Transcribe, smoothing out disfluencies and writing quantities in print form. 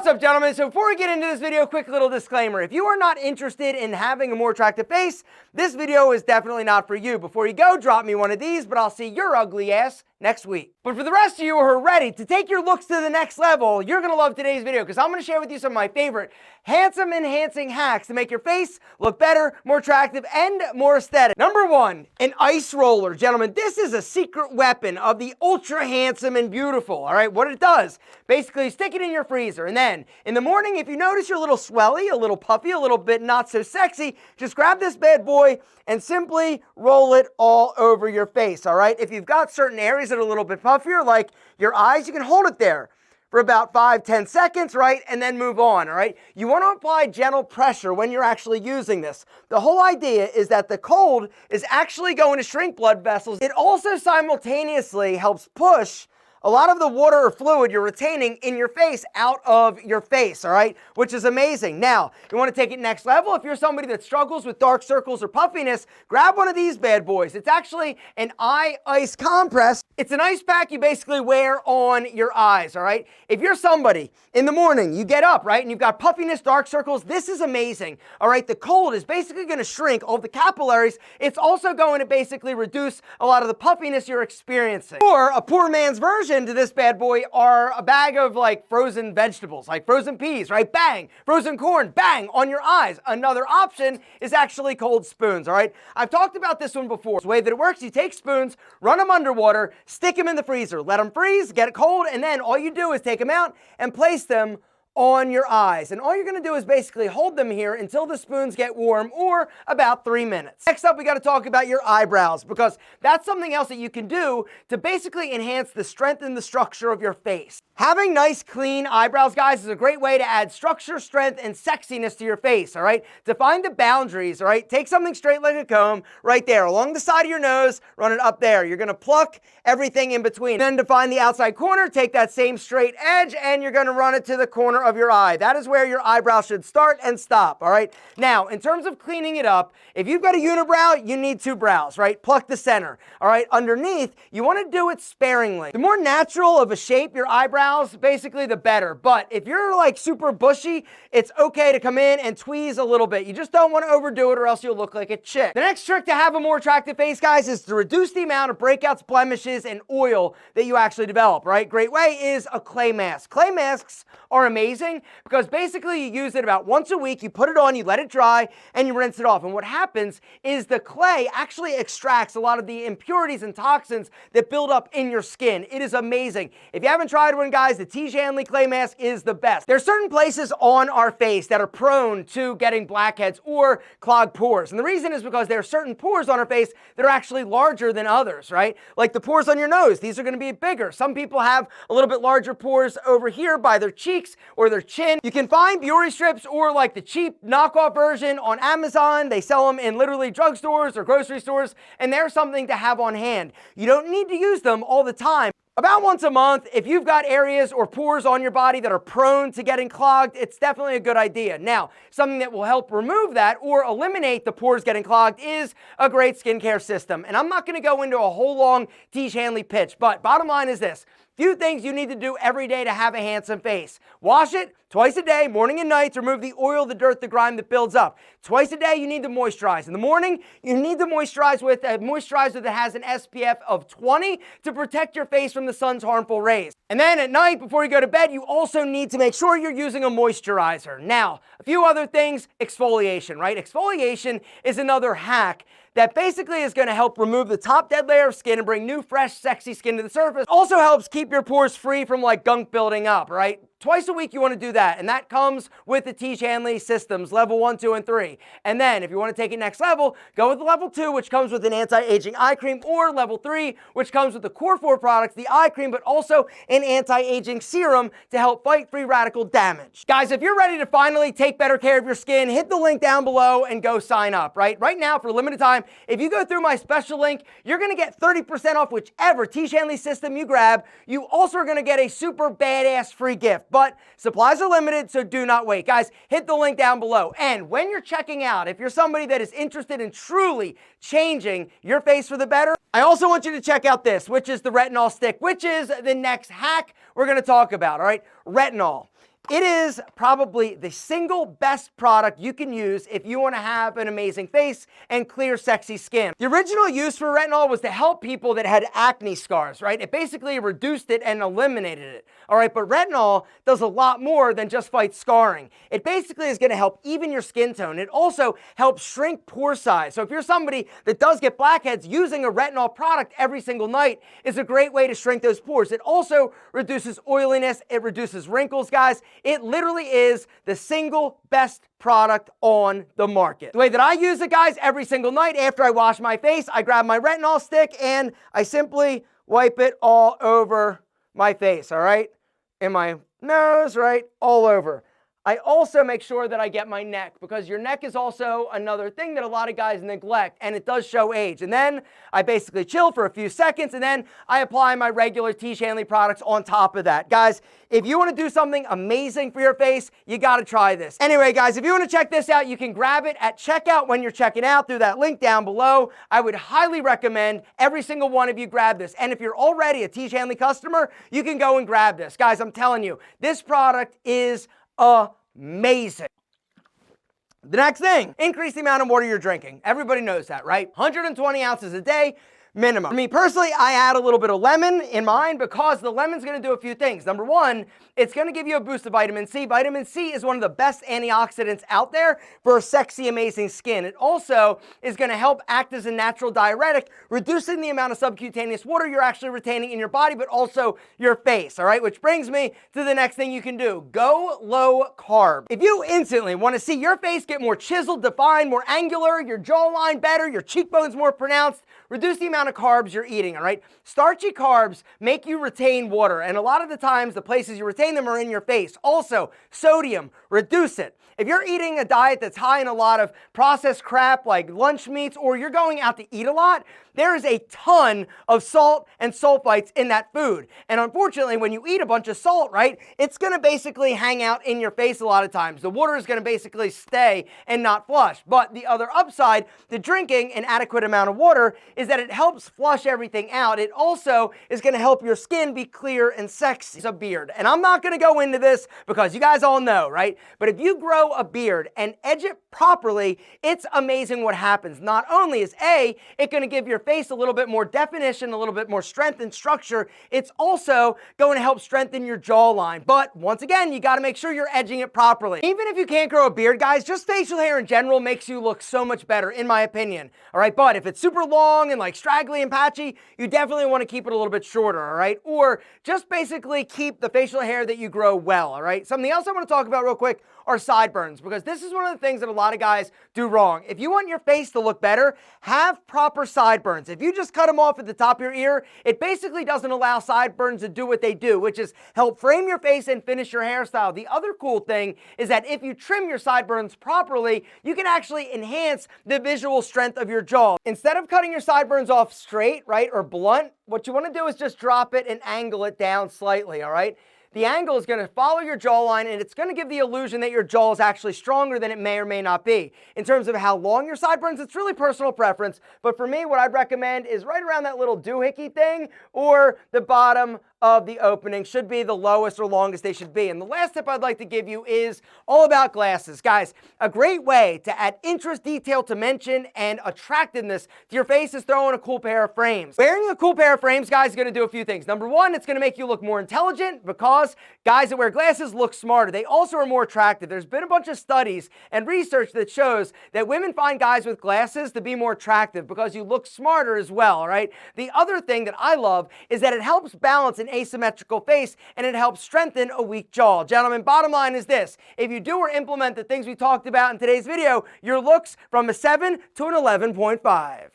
What's up, gentlemen? So before we get into this video, quick little disclaimer. If you are not interested in having a more attractive face, this video is definitely not for you. Before you go, drop me one of these, but I'll see your ugly ass next week. But for the rest of you who are ready to take your looks to the next level, you're gonna love today's video because I'm gonna share with you some of my favorite handsome enhancing hacks to make your face look better, more attractive, and more aesthetic. Number one, an ice roller. Gentlemen, this is a secret weapon of the ultra handsome and beautiful, all right? What it does, basically stick it in your freezer, and then in the morning, if you notice you're a little swelly, a little puffy, a little bit not so sexy, just grab this bad boy and simply roll it all over your face, all right? If you've got certain areas that are a little bit puffier, like your eyes, you can hold it there for about 5-10 seconds, right? And then move on, all right? You want to apply gentle pressure when you're actually using this. The whole idea is that the cold is actually going to shrink blood vessels. It also simultaneously helps push a lot of the water or fluid you're retaining in your face out of your face, all right? Which is amazing. Now, you want to take it next level. If you're somebody that struggles with dark circles or puffiness, grab one of these bad boys. It's actually an eye ice compress. It's an ice pack you basically wear on your eyes, all right? If you're somebody in the morning, you get up, right? And you've got puffiness, dark circles, this is amazing, all right? The cold is basically going to shrink all the capillaries. It's also going to basically reduce a lot of the puffiness you're experiencing. Or a poor man's version to this bad boy are a bag of like frozen vegetables, like frozen peas, right? Bang! Frozen corn, bang! On your eyes. Another option is actually cold spoons, all right? I've talked about this one before. The way that it works, you take spoons, run them underwater, stick them in the freezer, let them freeze, get it cold, and then all you do is take them out and place them on your eyes. And all you're gonna do is basically hold them here until the spoons get warm, or about 3 minutes. Next up, we gotta talk about your eyebrows, because that's something else that you can do to basically enhance the strength and the structure of your face. Having nice, clean eyebrows, guys, is a great way to add structure, strength, and sexiness to your face, all right? Define the boundaries, all right? Take something straight like a comb right there, along the side of your nose, run it up there. You're gonna pluck everything in between. Then define the outside corner, take that same straight edge, and you're gonna run it to the corner of your eye. That is where your eyebrow should start and stop, all right? Now, in terms of cleaning it up, if you've got a unibrow, you need two brows, right? Pluck the center, all right? Underneath, you wanna do it sparingly. The more natural of a shape your eyebrows, basically the better. But if you're like super bushy, it's okay to come in and tweeze a little bit. You just don't want to overdo it or else you'll look like a chick. The next trick to have a more attractive face, guys, is to reduce the amount of breakouts, blemishes, and oil that you actually develop, right? Great way is a clay mask. Clay masks are amazing because basically you use it about once a week, you put it on, you let it dry, and you rinse it off. And what happens is the clay actually extracts a lot of the impurities and toxins that build up in your skin. It is amazing. If you haven't tried one, guys, the Tiege Hanley clay mask is the best. There are certain places on our face that are prone to getting blackheads or clogged pores. And the reason is because there are certain pores on our face that are actually larger than others, right? Like the pores on your nose, these are gonna be bigger. Some people have a little bit larger pores over here by their cheeks or their chin. You can find beauty strips or like the cheap knockoff version on Amazon. They sell them in literally drugstores or grocery stores, and they're something to have on hand. You don't need to use them all the time. About once a month, if you've got areas or pores on your body that are prone to getting clogged, it's definitely a good idea. Now, something that will help remove that or eliminate the pores getting clogged is a great skincare system. And I'm not gonna go into a whole long Tiege Hanley pitch, but bottom line is this. Few things you need to do every day to have a handsome face. Wash it twice a day, morning and night, to remove the oil, the dirt, the grime that builds up. Twice a day, you need to moisturize. In the morning, you need to moisturize with a moisturizer that has an SPF of 20 to protect your face from the sun's harmful rays. And then at night, before you go to bed, you also need to make sure you're using a moisturizer. Now, a few other things, exfoliation, right? Exfoliation is another hack that basically is going to help remove the top dead layer of skin and bring new, fresh, sexy skin to the surface. Also helps keep your pores free from like gunk building up, right? Twice a week you want to do that, and that comes with the Tiege Hanley systems, level 1, 2, and 3. And then if you want to take it next level, go with the level 2, which comes with an anti-aging eye cream, or level 3, which comes with the core 4 products, the eye cream, but also an anti-aging serum to help fight free radical damage. Guys, if you're ready to finally take better care of your skin, hit the link down below and go sign up, right? Right now, for a limited time, if you go through my special link, you're going to get 30% off whichever Tiege Hanley system you grab. You also are going to get a super badass free gift. But supplies are limited, so do not wait. Guys, hit the link down below. And when you're checking out, if you're somebody that is interested in truly changing your face for the better, I also want you to check out this, which is the retinol stick, which is the next hack we're going to talk about, all right? Retinol. It is probably the single best product you can use if you want to have an amazing face and clear, sexy skin. The original use for retinol was to help people that had acne scars, right? It basically reduced it and eliminated it, all right? But retinol does a lot more than just fight scarring. It basically is going to help even your skin tone. It also helps shrink pore size. So if you're somebody that does get blackheads, using a retinol product every single night is a great way to shrink those pores. It also reduces oiliness. It reduces wrinkles, guys. It literally is the single best product on the market. The way that I use it, guys, every single night after I wash my face, I grab my retinol stick and I simply wipe it all over my face, all right? In my nose, right? All over. I also make sure that I get my neck, because your neck is also another thing that a lot of guys neglect, and it does show age. And then I basically chill for a few seconds, and then I apply my regular Tiege Hanley products on top of that. Guys, if you want to do something amazing for your face, you got to try this. Anyway, guys, if you want to check this out, you can grab it at checkout when you're checking out through that link down below. I would highly recommend every single one of you grab this. And if you're already a Tiege Hanley customer, you can go and grab this. Guys, I'm telling you, this product is amazing. The next thing, increase the amount of water you're drinking. Everybody knows that, right? 120 ounces a day minimum. For me personally, I add a little bit of lemon in mine because the lemon's going to do a few things. Number one, it's going to give you a boost of vitamin C. Vitamin C is one of the best antioxidants out there for sexy, amazing skin. It also is going to help act as a natural diuretic, reducing the amount of subcutaneous water you're actually retaining in your body, but also your face, all right? Which brings me to the next thing you can do. Go low carb. If you instantly want to see your face get more chiseled, defined, more angular, your jawline better, your cheekbones more pronounced, reduce the amount of carbs you're eating, all right? Starchy carbs make you retain water, and a lot of the times the places you retain them are in your face. Also, sodium, reduce it. If you're eating a diet that's high in a lot of processed crap like lunch meats, or you're going out to eat a lot, there is a ton of salt and sulfites in that food. And unfortunately, when you eat a bunch of salt, right, it's going to basically hang out in your face a lot of times. The water is going to basically stay and not flush. But the other upside to drinking an adequate amount of water is that it helps flush everything out. It also is going to help your skin be clear and sexy. It's a beard. And I'm not going to go into this because you guys all know, right? But if you grow a beard and edge it properly, it's amazing what happens. Not only is it going to give your face a little bit more definition, a little bit more strength and structure, it's also going to help strengthen your jawline. But once again, you got to make sure you're edging it properly. Even if you can't grow a beard, guys, just facial hair in general makes you look so much better, in my opinion. All right, but if it's super long and like straggly and patchy, you definitely want to keep it a little bit shorter, all right? Or just basically keep the facial hair that you grow well, all right? Something else I want to talk about real quick are sideburns, because this is one of the things that a lot of guys do wrong. If you want your face to look better, have proper sideburns. If you just cut them off at the top of your ear, it basically doesn't allow sideburns to do what they do, which is help frame your face and finish your hairstyle. The other cool thing is that if you trim your sideburns properly, you can actually enhance the visual strength of your jaw. Instead of cutting your sideburns off straight, right, or blunt, what you want to do is just drop it and angle it down slightly, all right? The angle is going to follow your jawline, and it's going to give the illusion that your jaw is actually stronger than it may or may not be. In terms of how long your sideburns, it's really personal preference, but for me, what I'd recommend is right around that little doohickey thing, or the bottom of the opening should be the lowest or longest they should be. And the last tip I'd like to give you is all about glasses. Guys, a great way to add interest, detail, dimension, and attractiveness to your face is throwing a cool pair of frames. Wearing a cool pair of frames, guys, is going to do a few things. Number one, it's going to make you look more intelligent, because guys that wear glasses look smarter. They also are more attractive. There's been a bunch of studies and research that shows that women find guys with glasses to be more attractive because you look smarter as well, all right? The other thing that I love is that it helps balance an asymmetrical face, and it helps strengthen a weak jaw. Gentlemen, bottom line is this: if you do or implement the things we talked about in today's video, your looks from a 7 to an 11.5.